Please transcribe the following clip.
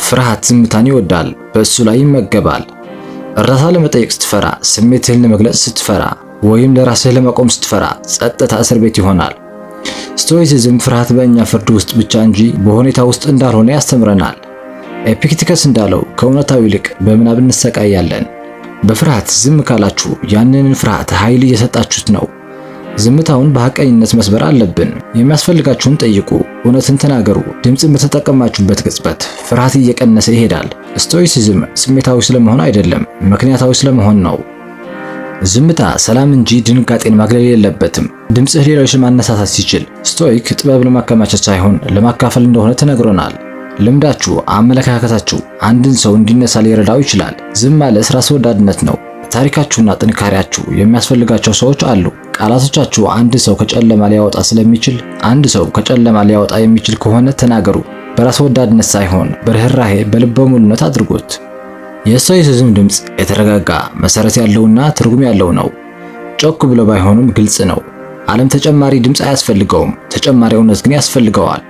ፍርሃት ዝምታን ይወዳል፣ በእሱ ላይ ይመገባል። እርዳታ ለመጠየቅ ስትፈራ፣ ስሜትህን ለመግለጽ ስትፈራ፣ ወይም ለራስህ ለመቆም ስትፈራ ጸጥታ እስር ቤት ይሆናል። ስቶይሲዝም ፍርሃት በእኛ ፍርድ ውስጥ ብቻ እንጂ በሁኔታ ውስጥ እንዳልሆነ ያስተምረናል። ኤፒክቲከስ እንዳለው ከእውነታው ይልቅ በምናብ እንሰቃያለን። በፍርሃት ዝም ካላችሁ ያንን ፍርሃት ኃይል እየሰጣችሁት ነው። ዝምታውን በሐቀኝነት መስበር አለብን። የሚያስፈልጋችሁን ጠይቁ፣ እውነትን ተናገሩ። ድምፅን በተጠቀማችሁበት ቅጽበት ፍርሃት እየቀነሰ ይሄዳል። ስቶይሲዝም ስሜታዊ ስለመሆን አይደለም፣ ምክንያታዊ ስለመሆን ነው። ዝምታ ሰላም እንጂ ድንጋጤን ማግለል የለበትም። ድምፅህ ሌሎችን ማነሳሳት ሲችል፣ ስቶይክ ጥበብ ለማከማቸት ሳይሆን ለማካፈል እንደሆነ ተነግሮናል። ልምዳችሁ፣ አመለካከታችሁ አንድን ሰው እንዲነሳ ሊረዳው ይችላል። ዝም ማለት ራስ ወዳድነት ነው። ታሪካችሁና ጥንካሬያችሁ የሚያስፈልጋቸው ሰዎች አሉ። ቃላቶቻችሁ አንድ ሰው ከጨለማ ሊያወጣ ስለሚችል፣ አንድ ሰው ከጨለማ ሊያወጣ የሚችል ከሆነ ተናገሩ። በራስ ወዳድነት ሳይሆን በርህራሄ በልበ ሙሉነት አድርጉት። የስቶይሲዝም ድምፅ የተረጋጋ መሰረት ያለውና ትርጉም ያለው ነው። ጮክ ብሎ ባይሆንም ግልጽ ነው። ዓለም ተጨማሪ ድምፅ አያስፈልገውም፣ ተጨማሪ እውነት ግን ያስፈልገዋል።